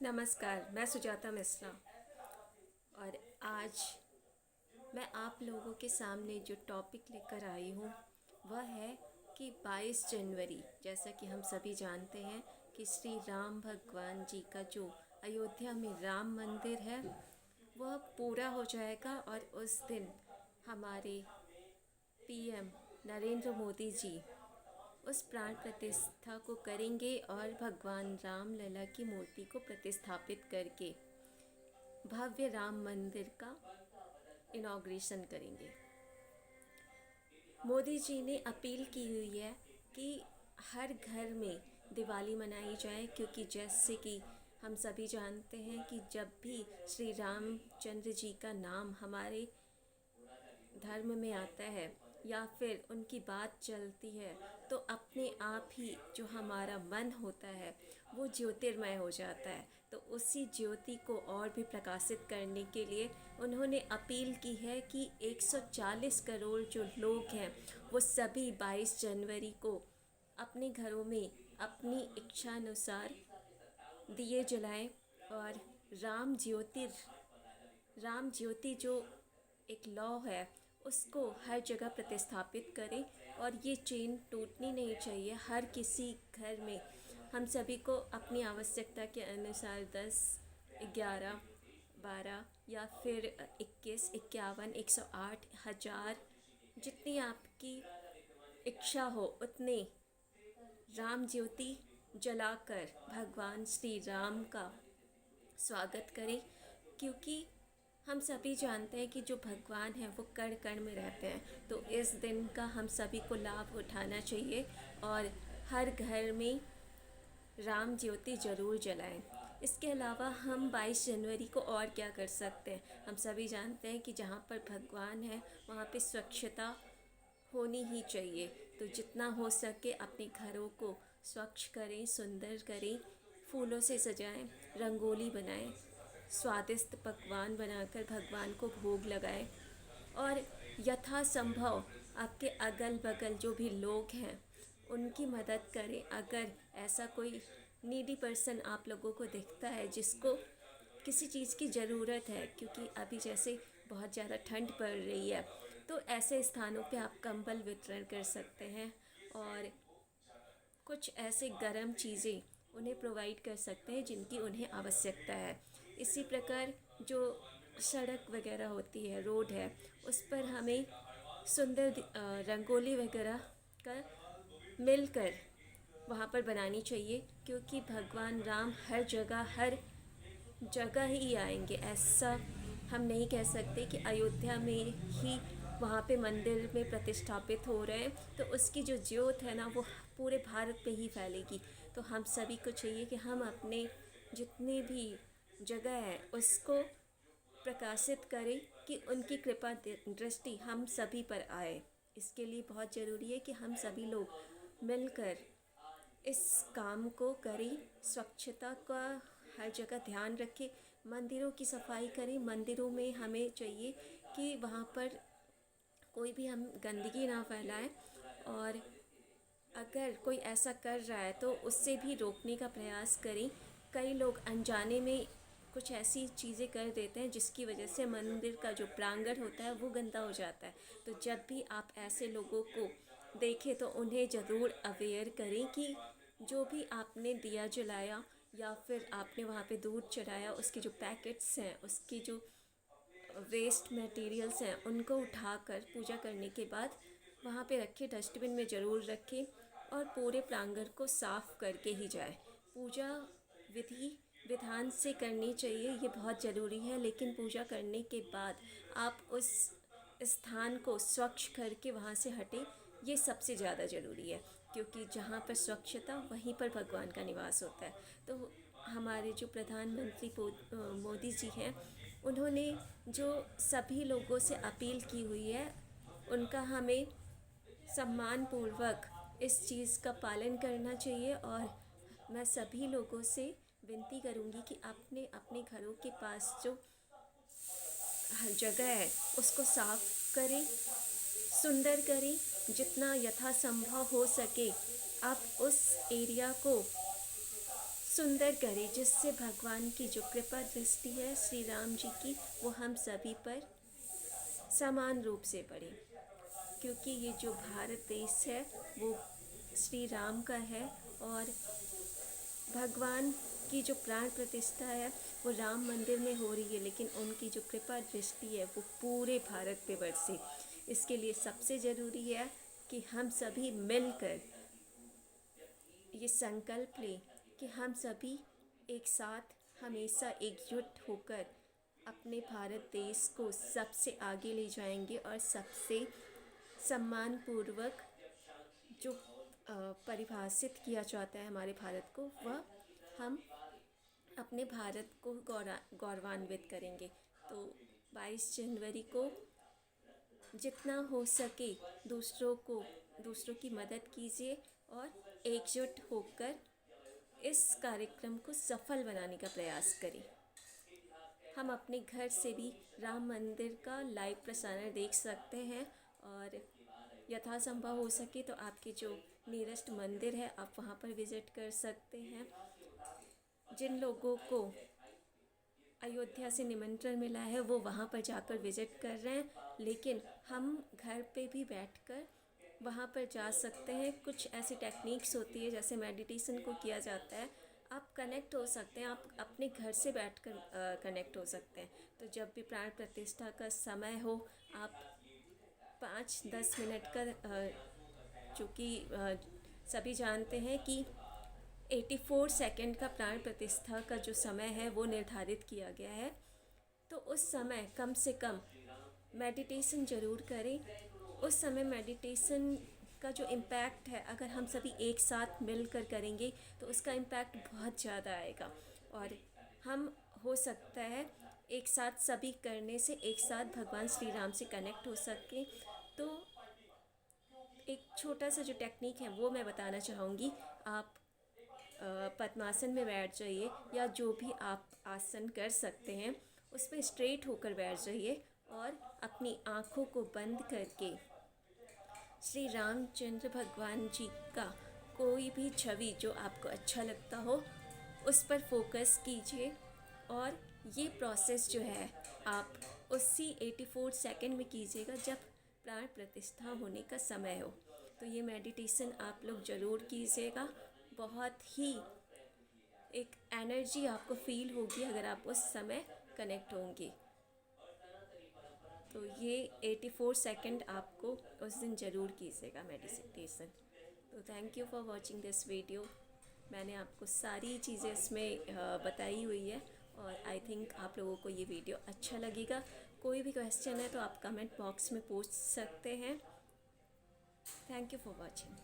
नमस्कार, मैं सुजाता मिश्रा और आज मैं आप लोगों के सामने जो टॉपिक लेकर आई हूँ वह है कि 22 जनवरी, जैसा कि हम सभी जानते हैं कि श्री राम भगवान जी का जो अयोध्या में राम मंदिर है वह पूरा हो जाएगा और उस दिन हमारे पीएम नरेंद्र मोदी जी उस प्राण प्रतिष्ठा को करेंगे और भगवान राम लला की मूर्ति को प्रतिस्थापित करके भव्य राम मंदिर का इनॉग्रेशन करेंगे। मोदी जी ने अपील की हुई है कि हर घर में दिवाली मनाई जाए, क्योंकि जैसे कि हम सभी जानते हैं कि जब भी श्री रामचंद्र जी का नाम हमारे धर्म में आता है या फिर उनकी बात चलती है तो अपने आप ही जो हमारा मन होता है वो ज्योतिर्मय हो जाता है। तो उसी ज्योति को और भी प्रकाशित करने के लिए उन्होंने अपील की है कि 140 करोड़ जो लोग हैं वो सभी 22 जनवरी को अपने घरों में अपनी इच्छानुसार दिए जलाएं और राम ज्योति जो एक लॉ है उसको हर जगह प्रतिस्थापित करें। और ये चेन टूटनी नहीं चाहिए। हर किसी घर में हम सभी को अपनी आवश्यकता के अनुसार 10, 11, 12 या फिर 21, 51, 108, 1000 जितनी आपकी इच्छा हो उतने राम ज्योति जलाकर भगवान श्री राम का स्वागत करें। क्योंकि हम सभी जानते हैं कि जो भगवान हैं वो कण कण में रहते हैं, तो इस दिन का हम सभी को लाभ उठाना चाहिए और हर घर में राम ज्योति ज़रूर जलाएं। इसके अलावा हम 22 जनवरी को और क्या कर सकते हैं। हम सभी जानते हैं कि जहाँ पर भगवान है वहाँ पे स्वच्छता होनी ही चाहिए। तो जितना हो सके अपने घरों को स्वच्छ करें, सुंदर करें, फूलों से सजाएं, रंगोली बनाएं, स्वादिष्ट पकवान बनाकर भगवान को भोग लगाएं और यथासंभव आपके अगल बगल जो भी लोग हैं उनकी मदद करें। अगर ऐसा कोई नीडी पर्सन आप लोगों को दिखता है जिसको किसी चीज़ की ज़रूरत है, क्योंकि अभी जैसे बहुत ज़्यादा ठंड पड़ रही है तो ऐसे स्थानों पे आप कंबल वितरण कर सकते हैं और कुछ ऐसे गर्म चीज़ें उन्हें प्रोवाइड कर सकते हैं जिनकी उन्हें आवश्यकता है। इसी प्रकार जो सड़क वगैरह होती है, रोड है, उस पर हमें सुंदर रंगोली वगैरह का मिलकर वहाँ पर बनानी चाहिए। क्योंकि भगवान राम हर जगह ही आएंगे। ऐसा हम नहीं कह सकते कि अयोध्या में ही वहाँ पे मंदिर में प्रतिष्ठापित हो रहे हैं तो उसकी जो ज्योत है ना वो पूरे भारत पे ही फैलेगी। तो हम सभी को चाहिए कि हम अपने जितनी भी जगह है उसको प्रकाशित करें कि उनकी कृपा दृष्टि हम सभी पर आए। इसके लिए बहुत ज़रूरी है कि हम सभी लोग मिलकर इस काम को करें। स्वच्छता का हर जगह ध्यान रखें, मंदिरों की सफाई करें। मंदिरों में हमें चाहिए कि वहाँ पर कोई भी हम गंदगी ना फैलाएं और अगर कोई ऐसा कर रहा है तो उससे भी रोकने का प्रयास करें। कई लोग अनजाने में कुछ ऐसी चीज़ें कर देते हैं जिसकी वजह से मंदिर का जो प्रांगण होता है वो गंदा हो जाता है। तो जब भी आप ऐसे लोगों को देखें तो उन्हें ज़रूर अवेयर करें कि जो भी आपने दिया जलाया या फिर आपने वहाँ पे दूध चढ़ाया उसके जो पैकेट्स हैं, उसकी जो वेस्ट मटेरियल्स हैं उनको उठाकर पूजा करने के बाद वहाँ पे रखें, डस्टबिन में ज़रूर रखें और पूरे प्रांगण को साफ़ करके ही जाए। पूजा विधि विधान से करनी चाहिए, ये बहुत ज़रूरी है। लेकिन पूजा करने के बाद आप उस स्थान को स्वच्छ करके वहाँ से हटें, ये सबसे ज़्यादा ज़रूरी है। क्योंकि जहाँ पर स्वच्छता वहीं पर भगवान का निवास होता है। तो हमारे जो प्रधानमंत्री मोदी जी हैं उन्होंने जो सभी लोगों से अपील की हुई है उनका हमें सम्मानपूर्वक इस चीज़ का पालन करना चाहिए। और मैं सभी लोगों से विनती करूंगी कि अपने अपने घरों के पास जो जगह है उसको साफ करें, सुंदर करें। जितना यथासंभव हो सके आप उस एरिया को सुंदर करे, जिससे भगवान की जो कृपा दृष्टि है श्री राम जी की, वो हम सभी पर समान रूप से पड़े। क्योंकि ये जो भारत देश है वो श्री राम का है, और भगवान की जो प्राण प्रतिष्ठा है वो राम मंदिर में हो रही है, लेकिन उनकी जो कृपा दृष्टि है वो पूरे भारत पे बरसे। इसके लिए सबसे ज़रूरी है कि हम सभी मिलकर ये संकल्प लें कि हम सभी एक साथ हमेशा एकजुट होकर अपने भारत देश को सबसे आगे ले जाएंगे, और सबसे सम्मानपूर्वक जो परिभाषित किया जाता है हमारे भारत को, वह हम अपने भारत को गौरवान्वित करेंगे। तो 22 जनवरी को जितना हो सके दूसरों की मदद कीजिए, और एकजुट होकर इस कार्यक्रम को सफल बनाने का प्रयास करें। हम अपने घर से भी राम मंदिर का लाइव प्रसारण देख सकते हैं, और यथासंभव हो सके तो आपके जो नियरेस्ट मंदिर है आप वहाँ पर विज़िट कर सकते हैं। जिन लोगों को अयोध्या से निमंत्रण मिला है वो वहाँ पर जाकर विज़िट कर रहे हैं, लेकिन हम घर पे भी बैठकर वहाँ पर जा सकते हैं। कुछ ऐसी टेक्निक्स होती है, जैसे मेडिटेशन को किया जाता है, आप कनेक्ट हो सकते हैं, आप अपने घर से बैठकर कनेक्ट हो सकते हैं। तो जब भी प्राण प्रतिष्ठा का समय हो, आप 5-10 मिनट का चूँकि सभी जानते हैं कि 84 सेकंड का प्राण प्रतिष्ठा का जो समय है वो निर्धारित किया गया है, तो उस समय कम से कम मेडिटेशन ज़रूर करें। उस समय मेडिटेशन का जो इम्पैक्ट है, अगर हम सभी एक साथ मिलकर करेंगे तो उसका इम्पैक्ट बहुत ज़्यादा आएगा, और हम हो सकता है एक साथ सभी करने से एक साथ भगवान श्री राम से कनेक्ट हो सके। तो एक छोटा सा जो टेक्निक है वो मैं बताना चाहूँगी। आप पद्मासन में बैठ जाइए, या जो भी आप आसन कर सकते हैं उस पर स्ट्रेट होकर बैठ जाइए, और अपनी आँखों को बंद करके श्री रामचंद्र भगवान जी का कोई भी छवि जो आपको अच्छा लगता हो उस पर फोकस कीजिए। और ये प्रोसेस जो है आप उसी 84 सेकंड में कीजिएगा जब प्राण प्रतिष्ठा होने का समय हो। तो ये मेडिटेशन आप लोग ज़रूर कीजिएगा। बहुत ही एक एनर्जी आपको फील होगी अगर आप उस समय कनेक्ट होंगे। तो ये 84 सेकंड आपको उस दिन ज़रूर कीजिएगा मेडिटेशन। तो thank you for watching this video. मैंने आपको सारी चीज़ें इसमें बताई हुई है, और आई थिंक आप लोगों को ये वीडियो अच्छा लगेगा। कोई भी क्वेश्चन है तो आप कमेंट बॉक्स में पूछ सकते हैं। Thank you for watching.